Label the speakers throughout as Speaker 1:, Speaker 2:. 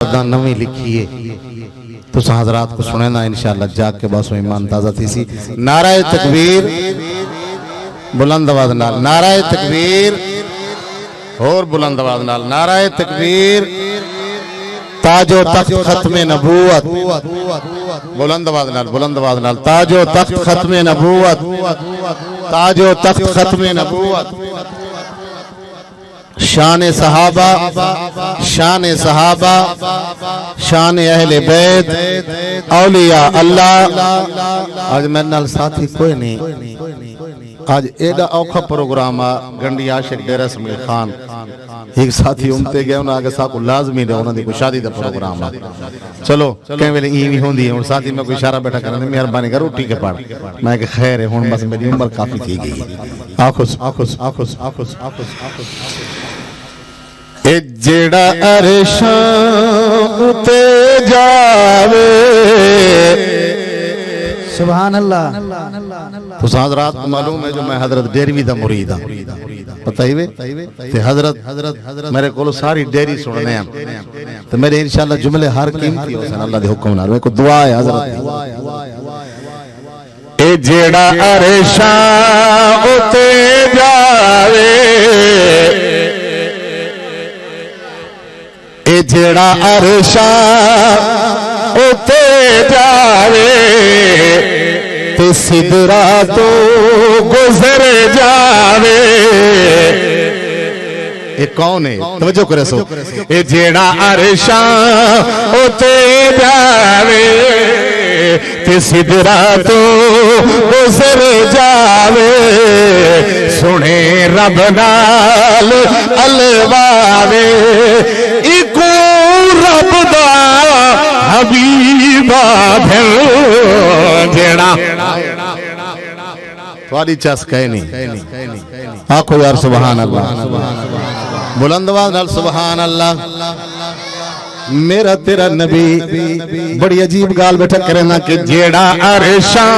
Speaker 1: نویں لکھیے تو حضرات کو سنیں نا انشاءاللہ جاگ کے باسو ایمان تازہ تھی سی. نعرہ تکبیر بلند آواز نال، نعرہ تکبیر اور بلند آواز نال، نعرہ تکبیر. تاج و تخت ختم نبوت، بلند آواز نال، بلند آواز نال. تاج و تخت ختم نبوت، تاج و تخت ختم نبوت. شان صحابہ، شان صحابہ، شان اہل بیت، اولیاء اللہ. آج میرے نال ساتھی کوئی نہیں، آج ایڈا اوکھا پروگرام گنڈی عاشق ڈیرہ اسماعیل خان ایک ساتھی امتے گئے انہاں آگے ساکو لازمی دے انہاں دی کوئی شادی دا پروگرام ہے. چلو کہیں ویلے ایوی ہوندی ہے اور ساتھی میں کوئی اشارہ بیٹھا کرنے مہربانی کرو ٹھیک ہے پڑھ. میں کہ خیر ہے ہون بس میری عمر کافی تھی گئی. آخوس آخوس آخوس آخوس آخوس اے جیڑا عرشاں تے جاوے.
Speaker 2: سبحان اللہ.
Speaker 1: تو حضرات کو معلوم ہے جو میں حضرت ڈیروی دا مرید ہوں، پتہ ہی وے تے حضرت میرے کولو ساری ڈیری سننے ہیں تو میرے انشاءاللہ جملے ہر قیمتی ہو سن اللہ دے حکم نال. میں کو دعا ہے حضرت اے جیڑا عرشاں تے جاوے، اے جیڑا عرشاں تے جاوے تے سدرا تو گزر جاوے. اے کون ہے توجہ کرے سو. اے جیڑا عرشاں تے جاوے تے سدرا تو گزر جاوے. سنے رب نال الواوے اکو رب دا حبیبا پھر جیڑا تھوڑی چس کہے نہیں. آنکھو یار سبحان اللہ، بلند آواز نال سبحان اللہ. میرا تیرا نبی بڑی عجیب گال بیٹھا کرے نا کہ جیڑا عرشاں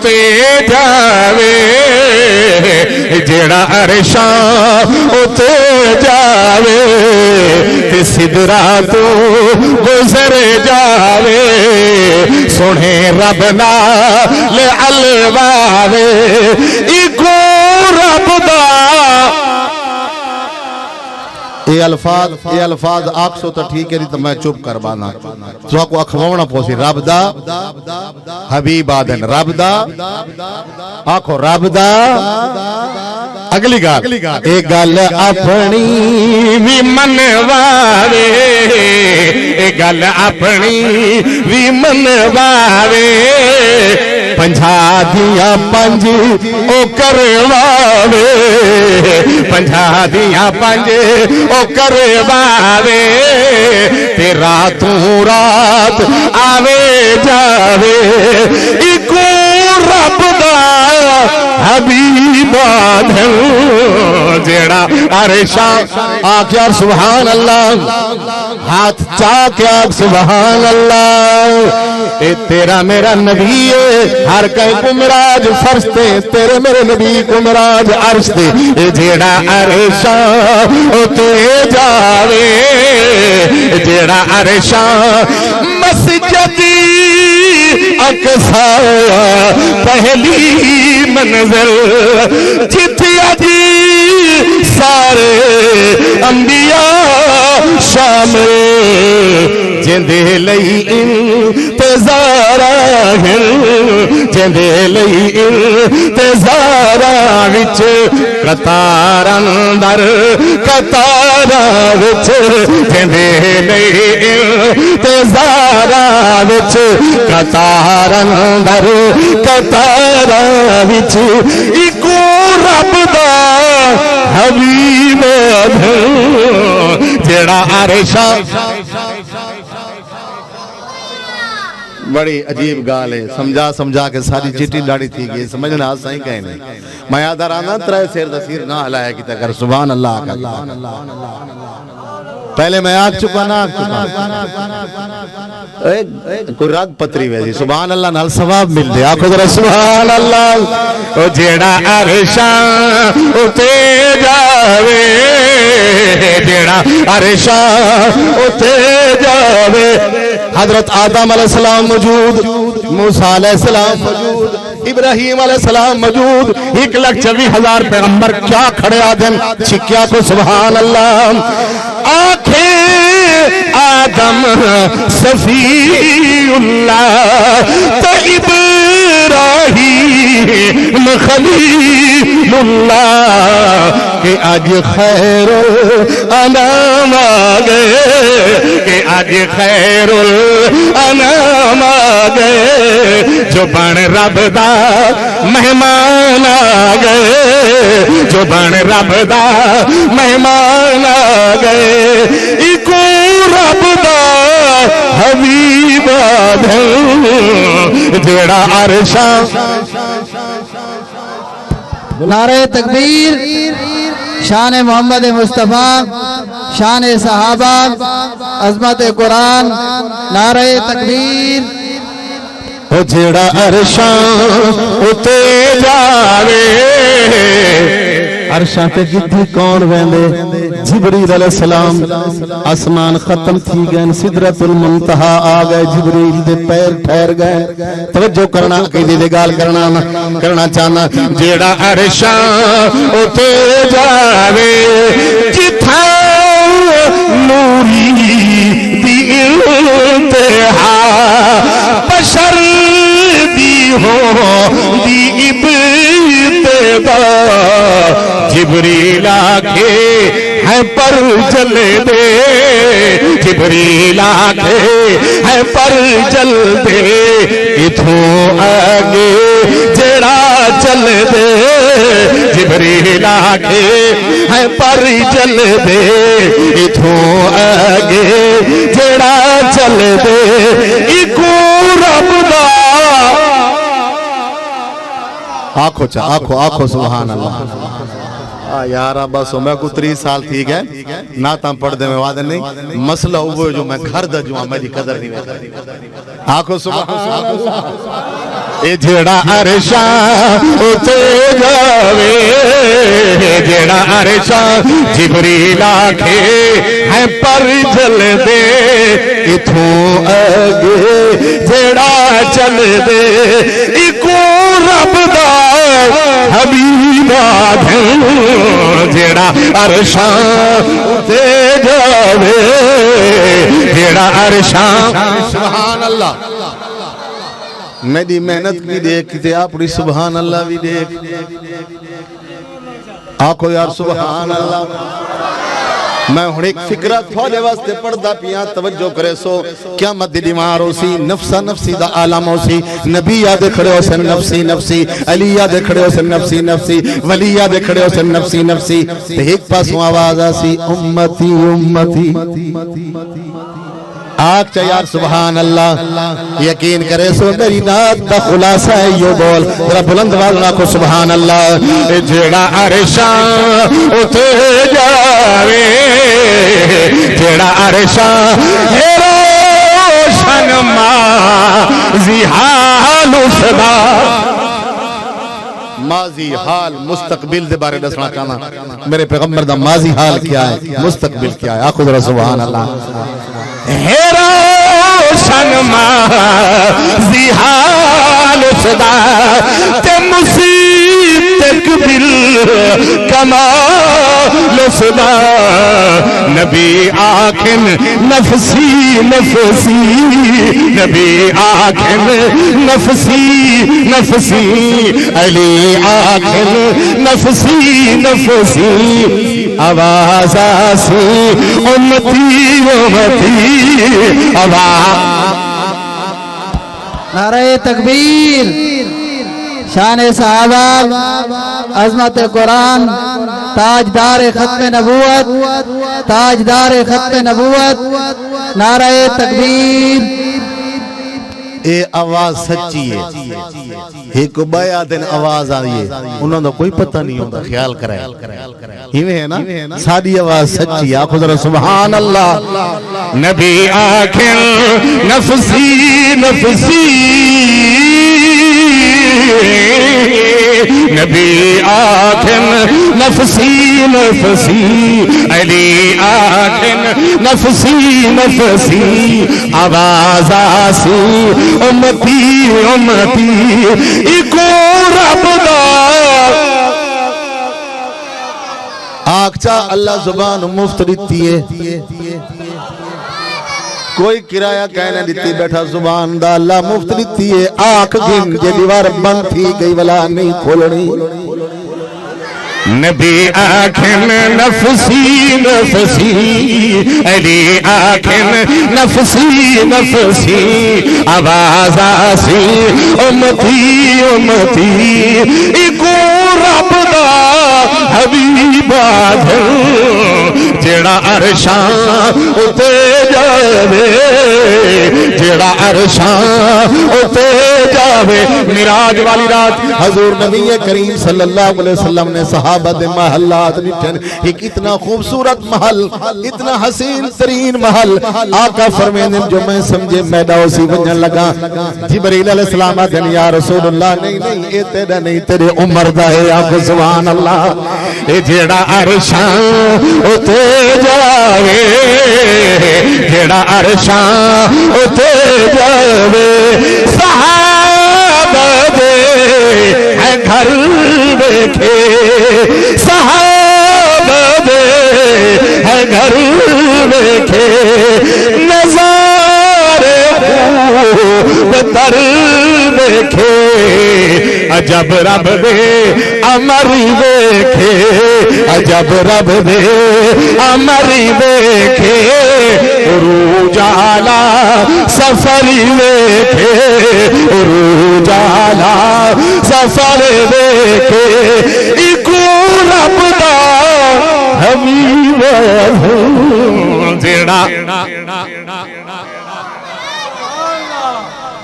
Speaker 1: تے جاوے، جیڑا عرشاں تے جاوے تے سدرا تو گزر جاوے. سنے رب نال الواوے اکو رب دا. یہ الفاظ آکھ سو تا ٹھیک ہے نہیں تو میں چپ کر بانا تو آپ کو اکھوانا پوسی. رب دا حبیب آدن، رب دا آکھو رب دا. اگلی گال اے گل اپنی وی منواوے، اے گل اپنی وی منواوے. پنجھا دیاں پنج او کرواوے، پنجھا دیاں پنج او کرواوے. تے راتوں رات آوے جاوے اکو رب دا حبیب آدھن. جیڑا عرشاں آکھ یار سبحان اللہ، ہاتھ چاک یار سبحان اللہ. اے تیرا میرا نبی ہے ہر کہیں کمراج فرشتے، تیرے میرے نبی کمراج عرش دے. اے جیڑا عرشاں تے جاوے، جیڑا عرشاں مسجدی اقصا پہلی منزل جتیا جی سارے انبیاء شامل. جندے لئی انتظار ہیں، جندے لئی انتظار وچ قطار اندر قطار وچ. جندے لئی انتظار وچ قطار اندر قطار وچ اکو رب دا حبیب جیڑا عرشاں. بڑی عجیب گال ہے، سمجھا کے ساری چیٹی لاڑی تھی گئی سمجھنا آسا ہی کہیں نہیں. میں یاد آنا ترائے سیر دسیر نہ ہلایا کی تکر سبحان اللہ کا. پہلے میں آگ چکا نہ آگ چکا کوئی رگ پتری ویسی سبحان اللہ نال ثواب مل دے. آخو ذرا سبحان اللہ. او جیڑا عرشاں تے جاوے، جیڑا عرشاں اتے جاوے حضرت آدم علیہ السلام موجود موسیٰ علیہ السلام موجود ابراہیم علیہ السلام موجود 1,24,000 پیغمبر کیا کھڑے آدم چھکیا کو سبحان اللہ آنکھیں آدم صفی اللہ تو ابراہیم خلیل اللہ کہ آج خیر الانام آگئے کہ آج خیر الانام آگئے جو بن رب دا مہمان آگئے جو بن رب دا مہمان آگئے ایکو رب دا حبیب آدھے جیڑا عرشاں
Speaker 2: نعرہ تکبیر شان محمد مصطفیٰ شان صحابہ عظمت قرآن نعرہ تکبیر
Speaker 1: جیڑا عرشاں اتے جاوے عرشاں تے جتھی کون ویندے جبریل علیہ السلام آسمان ختم تھی گئے سدرۃ المنتہا آ گئے جبریل دے پیر ٹھہر گئے توجہ کرنا عقیدے دی گال کرنا چاہنا جیڑا عرشاں اتے جاوے جتھا نوری دی انتہا بشر دی ہو دی ابتدا جبریل آکھے ہے پر جل دے جبریل آکھے ہے پر جل دے اتھوں آگے جڑا چل دے جبریل آکھے ہے پر جل دے اتھوں آگے جڑا چل دے ایکو رب دا آنکھو سبحان اللہ یارا بس میں کو 30 سال تھی گئے ناتاں پڑھ دے میں وعدہ نہیں مسئلہ ہوئے جو میں گھر دا جو میری قدر نہیں ویدہ آنکھو سبحان اللہ اے جیڑا عرشاں اتے جاوے جیڑا عرشاں جبریل آکھے ہے پر جل دے اتھوں آگے جیڑا چل دے ایکو رب دا حبیب آدھے جیڑا عرشاں اتے جاوے جیڑا عرشاں سبحان اللہ میری محنت بھی دیکھتے اپنی سبحان اللہ بھی دیکھ آنکھو یار سبحان اللہ میں ہوں ایک فکرہ تھوڑے واسطے پڑھدا پیاں توجہ کرے سو قیامت دی دیوار ہو سی نفسا نفسی دا عالم ہو سی نبی یاد کھڑے ہو سن نفسی نفسی علی یاد کھڑے ہو سن نفسی نفسی ولی یاد کھڑے ہو سن نفسی نفسی ایک پاسوں آواز آسی امتی امتی آگ چا یار سبحان اللہ یقین کرے سو میری نات دا خلاصہ ہے یو بول ذرا بلند والنا کو سبحان اللہ جیڑا عرشاں اتے جاوے جیڑا عرشاں روشن ماضی حال صدا ماضی حال مستقبل دے بارے دسنا چاہنا میرے پیغمبر دا ماضی حال کیا ہے مستقبل کیا ہے آخو ذرا سبحان اللہ روشن ماضی حال صدا تے مصیب تقبل کمال صدا نبی آکھن نفسی نفسی نبی آکھن نفسی نفسی علی آکھن نفسی نفسی آواز آسی امتی امتی
Speaker 2: نعرہ تکبیر شان صحابہ عظمت قرآن تاجدار ختم نبوت تاجدار ختم نبوت نعرہ تکبیر
Speaker 1: اے آواز سچی ہے ایک بایا دن آواز آئیے انہوں نے کوئی پتہ نہیں ہوتا خیال کرائے ہی ہے نا سادی آواز سچی ہے آخو ذرا سبحان اللہ نبی آکھیں نفسی نفسی نبی آکھیں نفسی نفسی علی آکھیں نفسی نفسی آواز آسی امتی امتی ایکو رب دا آنکھ چاہ اللہ زبان مفت دیتی ہے کوئی کرایہ کہنے دیتی بیٹھا زبان دا اللہ مفت دیتی ہے آنکھ گن جے دیوار بند تھی گئی والا نہیں کھولنی نبی آنکھن نفسی نفسی علی آنکھن نفسی نفسی آواز آسی امتی امتی ایکو رب دا حبیب آدھر جیڑا عرشان اتے جاوے جیڑا عرشان اتے جاوے میراج والی رات حضور نبی کریم صلی اللہ علیہ وسلم نے صحابہ دے محلات نٹھن ایک اتنا خوبصورت محل اتنا حسین ترین محل آقا فرمینے جو میں سمجھے میدہ اسی ونجن لگا جبریل علیہ السلام آتے ہیں یا رسول اللہ نہیں نہیں اے تیرا نہیں تیرے عمر دا ہے آقا سبحان اللہ اے جیڑا عرشان اتے جاوے جیڑا عرشان اتے جاوے صحابہ دے ہے گھر دیکھے صحابہ دے ہے گھر دیکھے نظارے خوب تر دیکھے عجب رب دے امری دیکھے عجب رب دے امری دیکھے عروج آلا سفری دیکھے عروج آلا سفر دیکھے ایکو رب دا حبیب جیڑا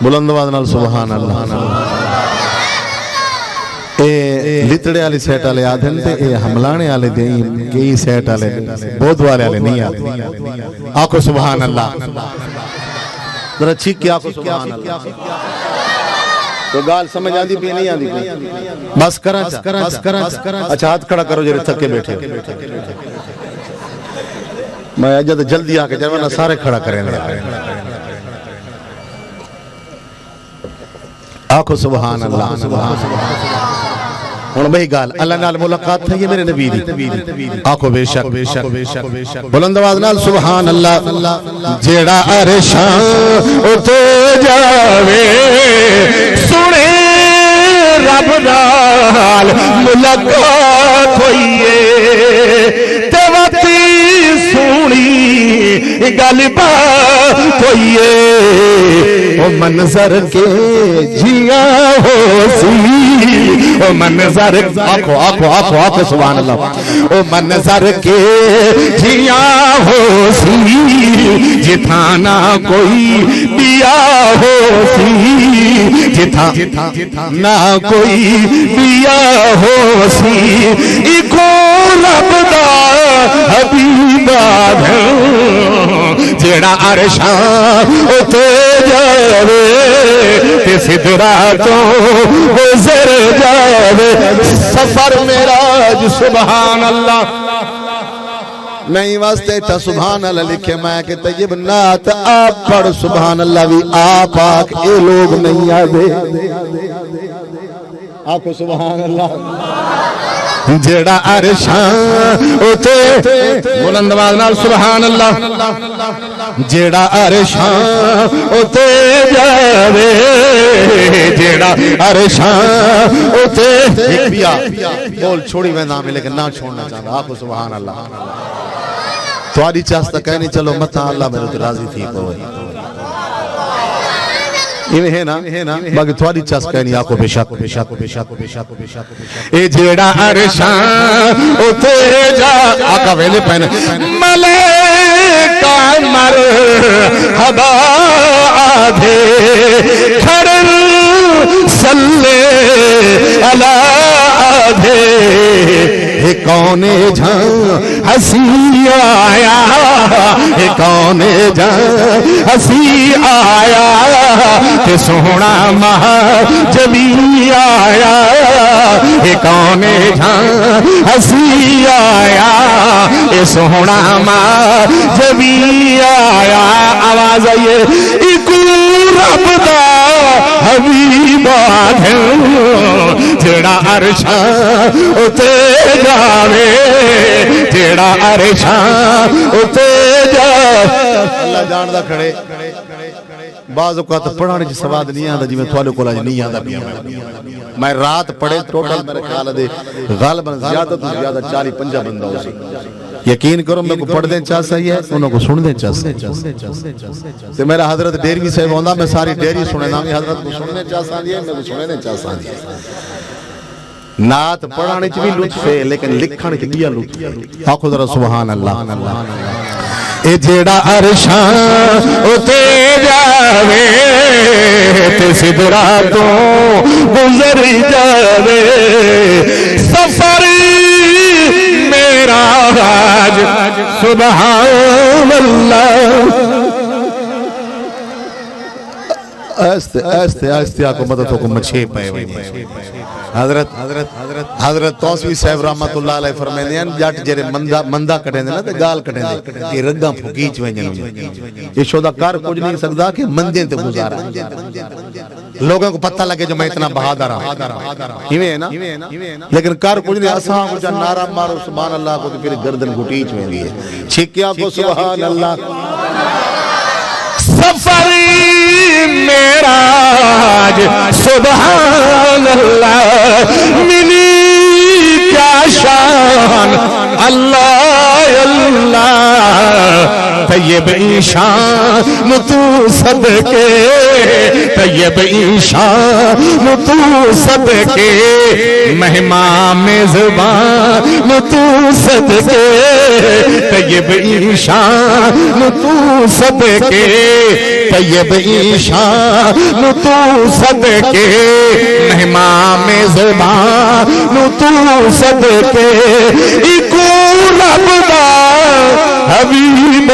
Speaker 1: بلند آواز نال سبحان اللہ اے لتڑے آلی سیٹ آلے آدھن تے اے حملانے آلے دیں کئی سیٹ آلے بود والے آلے نہیں آلے آقو سبحان اللہ ذرا چھک کے آقو سبحان اللہ تو گال سمجھ آدھی پی نہیں آدھی پی بس کرا اچھا ہاتھ کھڑا کرو جرے تھکے بیٹھے میں اجد جلدی آکے جرمانہ سارے کھڑا کریں آقو سبحان اللہ ہون بھئی گال اللہ نال ملاقات تھا یہ میرے نبی دی آقو بے شک بلند آواز نال سبحان اللہ جیڑا عرشان اتے جاوے سنے رب نال ملاقات ہوئیے تیواتی سونی گل بات ہوئیے او منظر کے جیا ہو سی او منظر آقو سبحان اللہ او منظر کے جیا ہو سی جتانا کوئی بیا ہو سی جتانا کوئی بیا ہو سی ایکو رب دا حبیب آدھر جیڑا عرشان اتے جاوے تے سدراتوں گزر جاوے سفر میراج سبحان اللہ نہیں واسطے تا سبحان اللہ لکھے میں کہ طیب نات آپ پڑھ سبحان اللہ بھی آپ آکھ اے لوگ نہیں آدھے آپ کو سبحان اللہ جیڑا عرشان اتے بلند آواز نال سبحان اللہ جیڑا عرشان اتے جاوے جیڑا عرشان اتے ایک بیا بول چھوڑی میں نامی لیکن نہ چھوڑنا چاہتا آپ کو سبحان اللہ تواری چاہتا کہنی چلو متا اللہ میرے راضی تھی کوئی ہے نا باقی تھوڑی چاس کہنی آقو بے شک اے جیڑا عرشان اتے جا آقا ویلے پہنے ملیکہ مرحبا آدھے کھڑن صلی اللہ آدھے کون جہاں ہنسی آیا اے کون جہاں ہنسی آیا تے سونا مہاجبی آیا اے کون جہاں ہنسی آیا اے سونا مہاجبی آیا آواز آئیے ایکو رب دا حبیب جڑا عرشاں اتے جاوے جڑا عرشاں اتے جاوے اللہ جاندا کھڑے بعض اوقات پڑھانے چ سواد نہیں آندا جویں تھوڑے کول اج نہیں آندا پیا میں رات پڑھے ٹوٹل میرے خیال دے غالباً زیادہ تو زیادہ 40-50 بندہ ہو سی یقین کرو میں کو پڑھ دیں چاہ سہی ہے انہوں کو سن دیں چاہ سہی تو میرا حضرت ڈیروی صاحب ہوندہ میں ساری ڈیری سنے نامی حضرت کو سننے چاہ سہی ہے میں کو سنے دیں چاہ سہی ہے نات پڑھانے چ بھی لطف ہے لیکن لکھانے چ دیا لطف ہے آخو ذرا سبحان اللہ اے جیڑا عرشاں اتے جاوے تے سدراتوں گزر جاوے سفر میرا راج سبحان اللہ ایستے آکو مدد کو مچھے پائے ہوئے حضرت توسوی صاحب رحمت اللہ علیہ فرمائے ہیں جاٹ جیرے مندہ کٹیں دے نا تے گال کٹیں دے یہ رگاں پھکیچ ویں جنوں یہ شودہ کار کچھ نہیں سکتا کہ مندیں تے گزارا لوگوں کو پتہ لگے جو میں اتنا بہادر ہوں ہیویں ہے نا لیکن کار کچھ نہیں اساں کو جان نعرہ مارو سبحان اللہ کو پھر گردن گھٹیچ ویں دی ہے چھکیا کو سبحان اللہ سفر میرا سبحان اللہ ملی کیا شان اللہ اللہ طیب ایشان تو صدقے طیب ایشان تو صدقے مہمہ میزبان تو صدقے طیب ایشان تو صدقے طیب ایشان تو صدقے مہمہ میزبان تو صدقے ایکو رب دا حبیب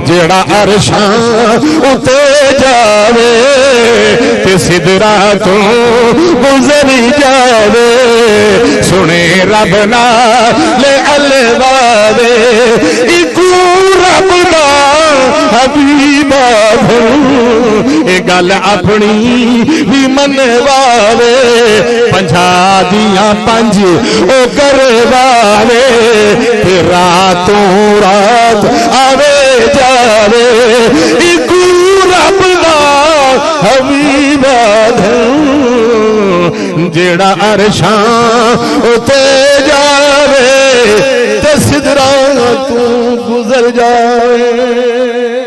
Speaker 1: جڑا عرشاں اتے جاوے تے سدراتوں گزر جاوے سنے رب نال الوادے ایکو رب دا حبیب اے گل اپنی بھی منواوے پنجھا دیاں پنج او کرواوے تے راتوں رات آوے جاوے ایکو رب دا حبیب جیڑا عرشاں اتے جاوے تے سدراتوں گزر جاوے